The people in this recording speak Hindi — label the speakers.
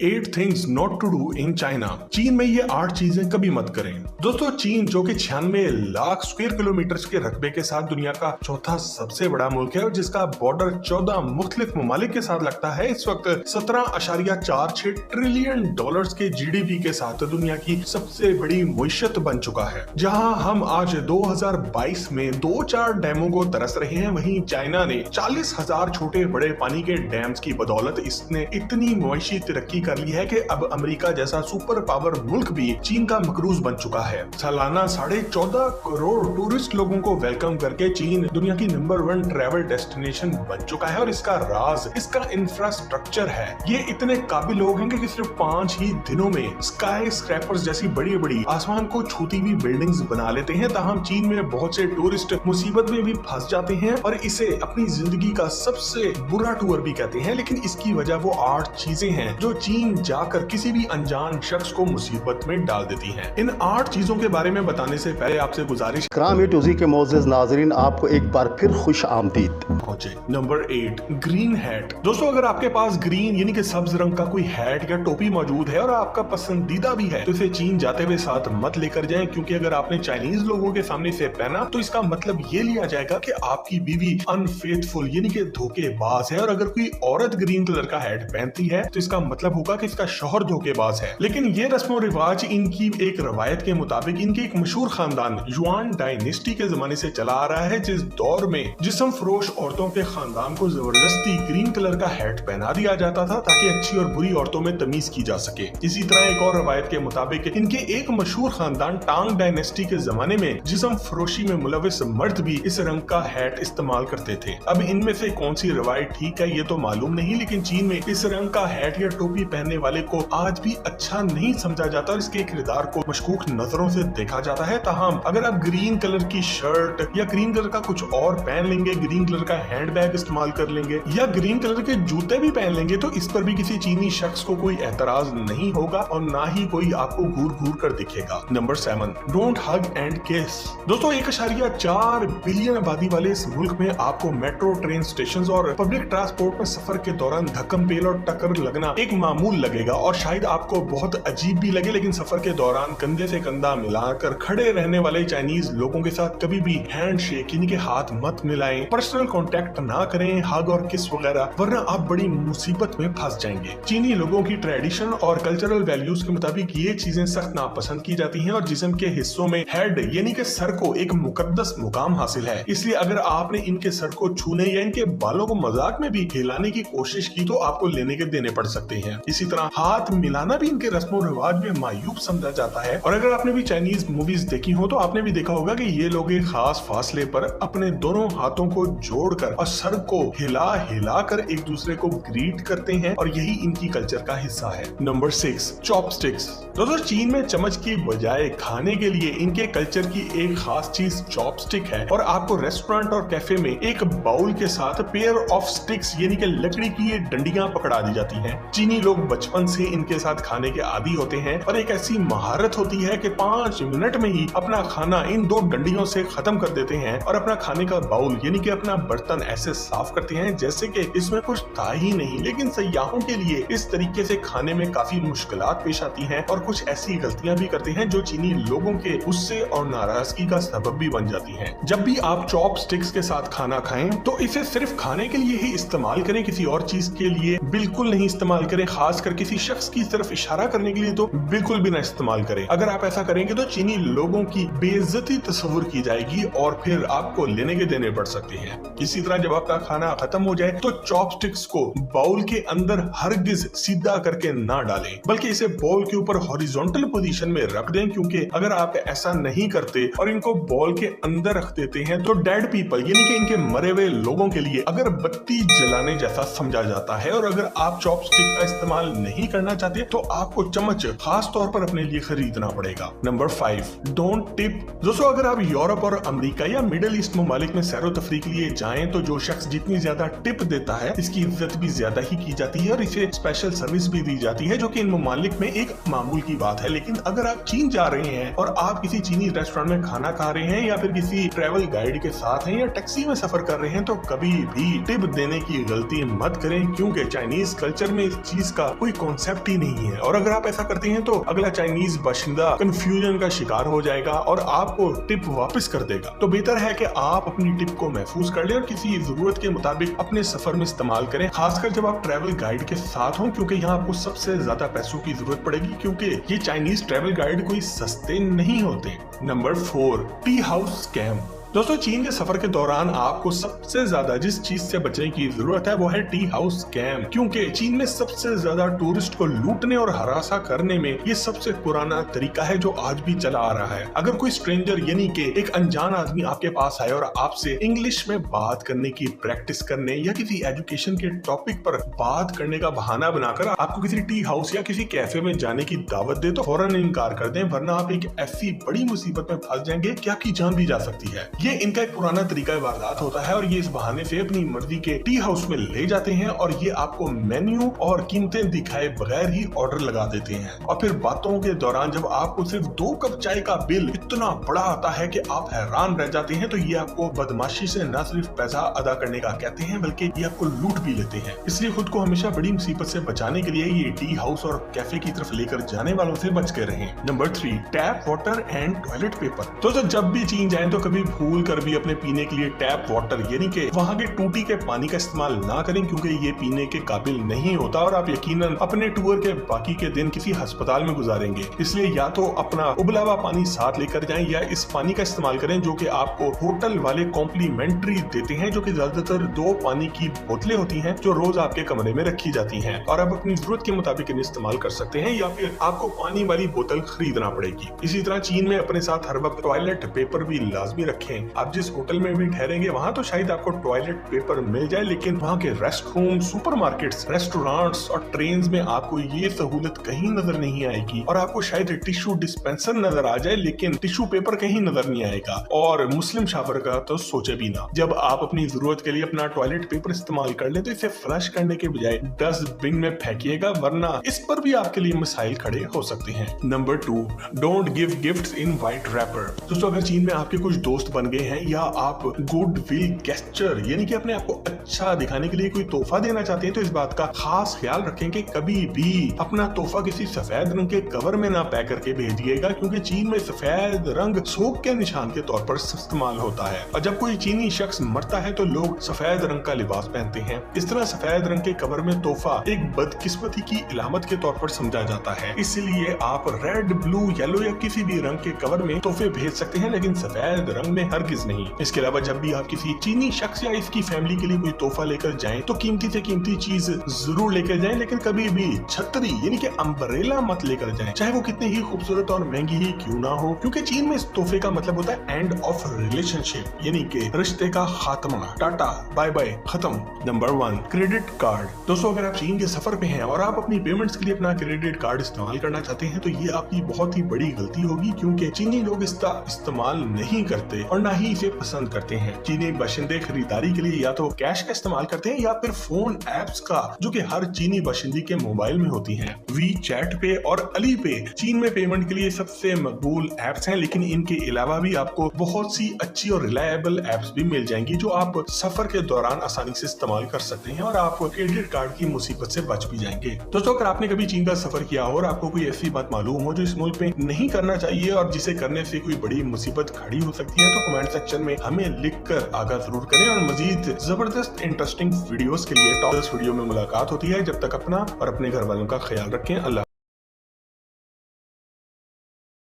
Speaker 1: 8 things not to do in China. चीन में ये 8 चीजें कभी मत करें। दोस्तों, चीन जो कि 96 लाख स्क्वायर किलोमीटर के रकबे के साथ दुनिया का चौथा सबसे बड़ा मुल्क है और जिसका बॉर्डर 14 मुख्तलिफ ममालिक के साथ लगता है, इस वक्त 17.46 ट्रिलियन डॉलर्स के जीडीपी के साथ दुनिया की सबसे बड़ी मुईशत बन चुका है। जहां हम आज 2022 में 2-4 डैमों को तरस रहे हैं, वहीं चाइना ने 40,000 छोटे बड़े पानी के डैम्स की बदौलत इसने इतनी मुआशी तरक्की कर ली है कि अब अमेरिका जैसा सुपर पावर मुल्क भी चीन का मकरूज बन चुका है। सालाना 14.5 करोड़ टूरिस्ट लोगों को वेलकम करके चीन दुनिया की नंबर 1 ट्रैवल डेस्टिनेशन बन चुका है और इसका राज इसका इंफ्रास्ट्रक्चर है। ये इतने काबिल लोग हैं कि सिर्फ 5 ही दिनों में स्काई स्क्रैपर्स जैसी बड़ी बड़ी आसमान को छूती हुई बिल्डिंग्स बना लेते हैं। ताहम चीन में बहुत से टूरिस्ट मुसीबत में भी फंस जाते हैं और इसे अपनी जिंदगी का सबसे बुरा टूर भी कहते हैं, लेकिन इसकी वजह वो 8 चीजें हैं जो चीन जाकर किसी भी अनजान शख्स को मुसीबत में डाल देती हैं। इन 8 चीजों के बारे में बताने से पहले आपसे गुजारिश
Speaker 2: के मोअज़्ज़िज़ नाज़रीन, आपको एक बार फिर खुश आमदीद।
Speaker 1: पहुंचे। Number 8, green hat. दोस्तों, अगर आपके पास ग्रीन यानी कि सब्ज रंग का कोई हैट या टोपी मौजूद है और आपका पसंदीदा भी है तो इसे चीन जाते हुए साथ मत लेकर जाएं, क्योंकि अगर आपने चाइनीज लोगों के सामने से पहना तो इसका मतलब ये लिया जाएगा कि आपकी बीवी अनफेथफुल यानी कि धोखेबाज है। और अगर कोई औरत ग्रीन कलर का हैट पहनती है तो इसका मतलब होगा कि इसका शौहर धोखेबाज है। लेकिन ये रस्म और रिवाज इनकी एक रवायत के मुताबिक इनके एक मशहूर खानदान युआन डायनेस्टी के जमाने से चला आ रहा है, जिस दौर में जिस्म फरोश औरतों के खानदान को जबरदस्ती ग्रीन कलर का हैट पहना दिया जाता था ताकि अच्छी और बुरी औरतों में तमीज की जा सके। इसी तरह एक और रवायत के मुताबिक इनके एक मशहूर खानदान टांग डायनेस्टी के जमाने में जिस्म फरोशी में मुलविस मर्द भी इस रंग का हैट इस्तेमाल करते थे। अब इनमें से कौन सी रवायत ठीक है ये तो मालूम नहीं, लेकिन चीन में इस रंग का हैट या टोपी पहनने वाले को आज भी अच्छा नहीं समझा जाता और इसके किरदार को मशकूक नजरों से देखा जाता है। ताहम अगर आप ग्रीन कलर की शर्ट या ग्रीन कलर का कुछ और पहन लेंगे, ग्रीन कलर का हैंडबैग इस्तेमाल कर लेंगे या ग्रीन कलर के जूते भी पहन लेंगे तो इस पर भी किसी चीनी शख्स को कोई एतराज नहीं होगा और ना ही कोई आपको घूर घूर कर दिखेगा। नंबर 7, डोंट हग एंड किस। दोस्तों, 1.4 बिलियन आबादी वाले इस मुल्क में आपको मेट्रो, ट्रेन स्टेशन और पब्लिक ट्रांसपोर्ट में सफर के दौरान धक्कम पेल और टक्कर लगना एक मामूल लगेगा और शायद आपको बहुत अजीब भी लगे, लेकिन सफर के दौरान कंधे से कंधा मिलाकर खड़े रहने वाले चाइनीज लोगों के साथ कभी भी हैंड शेक यानी कि हाथ मत मिलाएं, पर्सनल कांटेक्ट ना करें, हग और किस वगैरह, वरना आप बड़ी मुसीबत में फंस जाएंगे। चीनी लोगों की ट्रेडिशन और कल्चरल वैल्यूज के मुताबिक ये चीजें सख्त नापसंद की जाती हैं और जिस्म के हिस्सों में हेड यानी कि सर को एक मुकद्दस मुकाम हासिल है। इसलिए अगर आपने इनके सर को छूने या इनके बालों को मजाक में भी हिलाने की कोशिश की तो आपको लेने के देने पड़ सकते हैं। इसी तरह हाथ मिलाना भी इनके रस्म और रिवाज में मायूब समझा जाता है और अगर आपने भी चाइनीज मूवीज देखी हो तो आपने भी देखा होगा कि ये लोग एक खास फासले पर अपने दोनों हाथों को जोड़कर और सर को हिला हिला कर एक दूसरे को ग्रीट करते हैं और यही इनकी कल्चर का हिस्सा है। Number 6, chopsticks. दोस्तों, चीन में चम्मच की बजाय खाने के लिए इनके कल्चर की एक खास चीज चॉपस्टिक है और आपको रेस्टोरेंट और कैफे में एक बाउल के साथ पेयर ऑफ स्टिक्स यानी कि लकड़ी की ये डंडियां पकड़ा दी जाती हैं। चीनी लोग बचपन से इनके साथ खाने के आदी होते हैं और एक ऐसी महारत होती है कि 5 मिनट में ही अपना खाना इन 2 डंडियों से खत्म कर देते हैं और अपना खाने का बाउल यानी कि अपना बर्तन ऐसे साफ करते हैं जैसे कि इसमें कुछ था ही नहीं। लेकिन सयाहों के लिए इस तरीके से खाने में काफी मुश्किलात पेश आती हैं और कुछ ऐसी गलतियां भी करते हैं जो चीनी लोगों के गुस्से और नाराजगी का सबब भी बन जाती हैं। जब भी आप चॉप स्टिक्स के साथ खाना खाएं तो इसे सिर्फ खाने के लिए ही इस्तेमाल करें, किसी और चीज के लिए बिल्कुल नहीं इस्तेमाल करें, खासकर किसी शख्स की तरफ इशारा करने के लिए तो बिल्कुल भी ना इस्तेमाल करें। अगर आप ऐसा करेंगे तो चीनी लोगों की बेइज्जती तस्वुर की जाएगी और फिर आपको लेने के देने पड़ सकते हैं। इसी तरह जब आपका खाना खत्म हो जाए तो चॉपस्टिक्स को बाउल के अंदर हरगिज सीधा करके ना डालें, बल्कि इसे बाउल के ऊपर हॉरिजॉन्टल पोजीशन में रख दें, क्योंकि अगर आप ऐसा नहीं करते और इनको बाउल के अंदर रख देते हैं तो डेड पीपल यानी कि इनके मरे हुए लोगों के लिए अगरबत्ती जलाने जैसा समझा जाता है। और अगर आप चॉपस्टिक का इस्तेमाल नहीं करना चाहते तो आपको चम्मच खास तौर पर अपने लिए खरीदना पड़ेगा। Number 5, don't tip. दोस्तों, अगर आप यूरोप और अमेरिका या मिडिल ईस्ट ममालिक में सैरो तफरी के लिए जाएं तो जो शख्स जितनी ज्यादा टिप देता है इसकी इज्जत भी ज्यादा ही की जाती है और इसे स्पेशल सर्विस भी दी जाती है, जो कि इन ममालिक में एक मामूल की बात है। लेकिन अगर आप चीन जा रहे हैं और आप किसी चीनी रेस्टोरेंट में खाना खा रहे हैं या फिर किसी ट्रैवल गाइड के साथ हैं या टैक्सी में सफर कर रहे हैं तो कभी भी टिप देने की गलती मत करें, क्योंकि चाइनीज कल्चर में इस चीज का कोई कॉन्सेप्ट ही नहीं है, और अगर आप ऐसा करते हैं तो अगला चाइनीज बाशिंदा कंफ्यूजन का शिकार हो जाएगा और आपको टिप वापस कर देगा। तो बेहतर है कि आप अपनी टिप को महफूज कर ले और किसी जरूरत के मुताबिक अपने सफर में इस्तेमाल करें, खासकर जब आप ट्रैवल गाइड के साथ हों, क्योंकि यहाँ आपको सबसे ज्यादा पैसों की जरूरत पड़ेगी, क्योंकि ये चाइनीज ट्रैवल गाइड कोई सस्ते नहीं होते। Number 4, tea house scam. दोस्तों, चीन के सफर के दौरान आपको सबसे ज्यादा जिस चीज से बचने की जरूरत है वो है टी हाउस स्कैम, क्योंकि चीन में सबसे ज्यादा टूरिस्ट को लूटने और हरासा करने में ये सबसे पुराना तरीका है जो आज भी चला आ रहा है। अगर कोई स्ट्रेंजर यानी कि एक अनजान आदमी आपके पास आए और आपसे इंग्लिश में बात करने की प्रैक्टिस करने या किसी एजुकेशन के टॉपिक पर बात करने का बहाना बनाकर आपको किसी टी हाउस या किसी कैफे में जाने की दावत दे तो फौरन इनकार कर दें, वरना आप एक ऐसी बड़ी मुसीबत में फंस जाएंगे कि आपकी जान भी जा सकती है। ये इनका एक पुराना तरीका वारदात होता है और ये इस बहाने से अपनी मर्जी के टी हाउस में ले जाते हैं और ये आपको मेन्यू और कीमतें दिखाए बगैर ही ऑर्डर लगा देते हैं, और फिर बातों के दौरान जब आपको सिर्फ 2 कप चाय का बिल इतना बड़ा आता है कि आप हैरान रह जाते हैं, तो ये आपको बदमाशी से न सिर्फ पैसा अदा करने का कहते हैं बल्कि ये आपको लूट भी लेते हैं। इसलिए खुद को हमेशा बड़ी मुसीबत से बचाने के लिए ये टी हाउस और कैफे की तरफ लेकर जाने वालों से बच के रहें। Number 3, tap water and toilet paper. तो जब भी चीन जाए तो कभी भूल कर भी अपने पीने के लिए टैप वाटर यानी कि वहाँ के टूटी के पानी का इस्तेमाल ना करें, क्योंकि ये पीने के काबिल नहीं होता और आप यकीनन अपने टूर के बाकी के दिन किसी अस्पताल में गुजारेंगे। इसलिए या तो अपना उबला हुआ पानी साथ लेकर जाएं या इस पानी का इस्तेमाल करें जो कि आपको होटल वाले कॉम्प्लीमेंट्री देते हैं, जो कि ज्यादातर 2 पानी की बोतलें होती हैं जो रोज आपके कमरे में रखी जाती हैं, और आप अपनी जरूरत के मुताबिक इन्हें इस्तेमाल कर सकते हैं या फिर आपको पानी वाली बोतल खरीदना पड़ेगी। इसी तरह चीन में अपने साथ हर वक्त टॉयलेट पेपर भी लाजमी रखें। आप जिस होटल में भी ठहरेंगे वहाँ तो शायद आपको टॉयलेट पेपर मिल जाए, लेकिन वहाँ के रेस्ट रूम, सुपरमार्केट्स, रेस्टोरेंट्स और ट्रेन्स में आपको ये सहूलत कहीं नजर नहीं आएगी, और आपको शायद टिश्यू डिस्पेंसर नजर आ जाए लेकिन टिश्यू पेपर कहीं नजर नहीं आएगा, और मुस्लिम शावर का तो सोचे भी ना। जब आप अपनी जरूरत के लिए अपना टॉयलेट पेपर इस्तेमाल कर ले तो इसे फ्लश करने के बजाय डस्टबिन में फेंकिएगा, वरना इस पर भी आपके लिए मसाइल खड़े हो सकते हैं। Number 2, don't give gifts in white wrapper. दोस्तों, अगर चीन में आपके कुछ दोस्त बन गए हैं या आप गुड विल गेस्चर यानी कि अपने आप को अच्छा दिखाने के लिए कोई तोहफा देना चाहते हैं तो इस बात का खास ख्याल रखें कि कभी भी अपना तोहफा किसी सफेद रंग के कवर में ना पैक करके भेजिएगा, क्योंकि चीन में सफेद रंग शोक के निशान के तौर पर इस्तेमाल होता है, और जब कोई चीनी शख्स मरता है तो लोग सफेद रंग का लिबास पहनते हैं। इस तरह सफेद रंग के कवर में तोहफा एक बदकिस्मती की इलामत के तौर पर समझा जाता है। इसलिए आप रेड, ब्लू, येलो या किसी भी रंग के कवर में तोहफे भेज सकते हैं, लेकिन सफेद रंग में हरगिज नहीं। इसके अलावा जब भी आप किसी चीनी शख्स या इसकी फैमिली के लिए कोई तोहफा लेकर जाएं तो कीमती से कीमती चीज जरूर लेकर जाएं, लेकिन कभी भी छतरी यानी कि अम्ब्रेला मत लेकर जाएं, चाहे वो कितनी ही खूबसूरत और महंगी ही क्यों ना हो, क्योंकि चीन में इस तोहफे का मतलब होता है एंड ऑफ रिलेशनशिप यानी कि रिश्ते का खात्मा, टाटा बाय बाय, खत्म। Number 1, credit card. दोस्तों, अगर आप चीन के सफर पे हैं और आप अपनी पेमेंट्स के लिए अपना क्रेडिट कार्ड इस्तेमाल करना चाहते हैं तो ये आपकी बहुत ही बड़ी गलती होगी, क्योंकि चीनी लोग इसका इस्तेमाल नहीं करते और ना ही इसे पसंद करते हैं। चीनी बाशिंदे खरीदारी के लिए या तो कैश का इस्तेमाल करते हैं या फिर फोन एप्स का, जो कि हर चीनी बाशिंदे के मोबाइल में होती हैं। वी चैट पे और अली पे चीन में पेमेंट के लिए सबसे मकबूल एप्स हैं, लेकिन इनके अलावा भी आपको बहुत सी अच्छी और रिलायबल एप्स भी मिल जाएंगी जो आप सफर के दौरान आसानी से इस्तेमाल कर सकते हैं और आप क्रेडिट कार्ड की मुसीबत से बच भी जाएंगे। दोस्तों, अगर आपने कभी चीन का सफर किया हो और आपको कोई ऐसी बात मालूम हो जो इस मुल्क में नहीं करना चाहिए और जिसे करने से कोई बड़ी मुसीबत खड़ी हो सकती है, तो कमेंट सेक्शन में हमें लिखकर आगाह जरूर करें, और मजीद जबरदस्त इंटरेस्टिंग वीडियोस के लिए टॉप 10 वीडियो में मुलाकात होती है। जब तक अपना और अपने घर वालों का ख्याल रखें। अल्लाह।